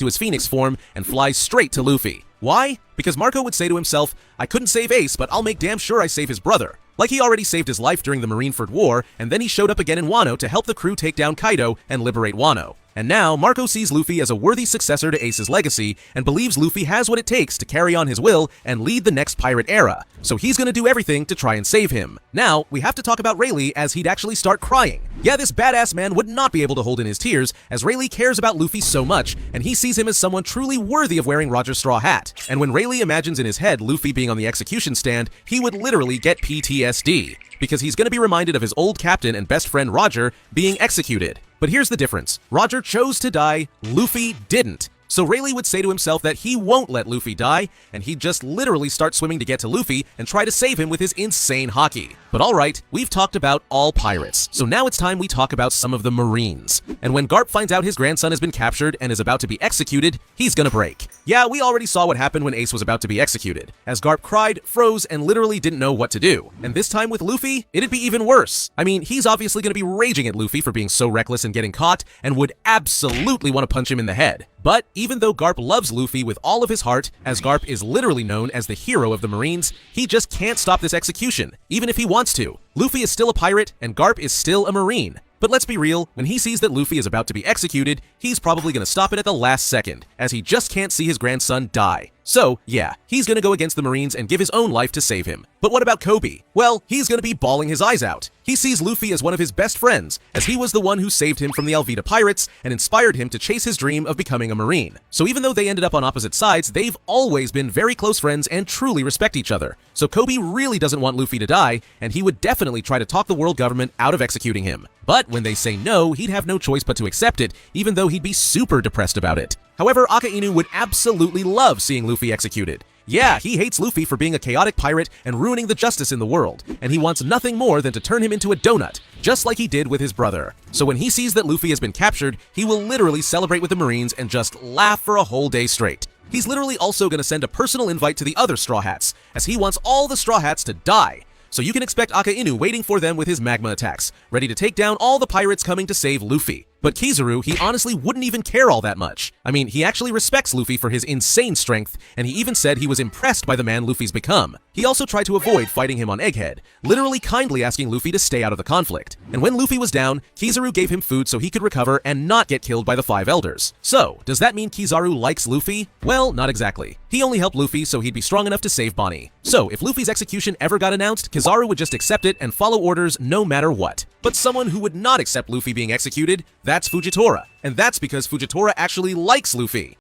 to his Phoenix form and flies straight to Luffy. Why? Because Marco would say to himself, I couldn't save Ace, but I'll make damn sure I save his brother. Like he already saved his life during the Marineford War, and then he showed up again in Wano to help the crew take down Kaido and liberate Wano. And now, Marco sees Luffy as a worthy successor to Ace's legacy and believes Luffy has what it takes to carry on his will and lead the next pirate era. So he's gonna do everything to try and save him. Now, we have to talk about Rayleigh as he'd actually start crying. Yeah, this badass man would not be able to hold in his tears as Rayleigh cares about Luffy so much and he sees him as someone truly worthy of wearing Roger's straw hat. And when Rayleigh imagines in his head Luffy being on the execution stand, he would literally get PTSD. Because he's going to be reminded of his old captain and best friend Roger being executed. But here's the difference. Roger chose to die, Luffy didn't. So Rayleigh would say to himself that he won't let Luffy die, and he'd just literally start swimming to get to Luffy and try to save him with his insane haki. But alright, we've talked about all pirates, so now it's time we talk about some of the Marines. And when Garp finds out his grandson has been captured and is about to be executed, he's gonna break. Yeah, we already saw what happened when Ace was about to be executed, as Garp cried, froze, and literally didn't know what to do. And this time with Luffy, it'd be even worse. I mean, he's obviously gonna be raging at Luffy for being so reckless and getting caught, and would absolutely want to punch him in the head. But even though Garp loves Luffy with all of his heart, as Garp is literally known as the hero of the Marines, he just can't stop this execution, even if he wants to. Luffy is still a pirate, and Garp is still a Marine. But let's be real, when he sees that Luffy is about to be executed, he's probably gonna stop it at the last second, as he just can't see his grandson die. So, yeah, he's gonna go against the Marines and give his own life to save him. But what about Kobe? Well, he's gonna be bawling his eyes out. He sees Luffy as one of his best friends, as he was the one who saved him from the Alvida pirates and inspired him to chase his dream of becoming a Marine. So even though they ended up on opposite sides, they've always been very close friends and truly respect each other. So Kobe really doesn't want Luffy to die, and he would definitely try to talk the world government out of executing him. But when they say no, he'd have no choice but to accept it, even though he'd be super depressed about it. However, Akainu would absolutely love seeing Luffy executed. Yeah, he hates Luffy for being a chaotic pirate and ruining the justice in the world, and he wants nothing more than to turn him into a donut, just like he did with his brother. So when he sees that Luffy has been captured, he will literally celebrate with the Marines and just laugh for a whole day straight. He's literally also going to send a personal invite to the other Straw Hats, as he wants all the Straw Hats to die. So you can expect Akainu waiting for them with his magma attacks, ready to take down all the pirates coming to save Luffy. But Kizaru, he honestly wouldn't even care all that much. I mean, he actually respects Luffy for his insane strength, and he even said he was impressed by the man Luffy's become. He also tried to avoid fighting him on Egghead, literally kindly asking Luffy to stay out of the conflict. And when Luffy was down, Kizaru gave him food so he could recover and not get killed by the Five Elders. So, does that mean Kizaru likes Luffy? Well, not exactly. He only helped Luffy so he'd be strong enough to save Bonnie. So, if Luffy's execution ever got announced, Kizaru would just accept it and follow orders no matter what. But someone who would not accept Luffy being executed, that's Fujitora. And that's because Fujitora actually likes Luffy.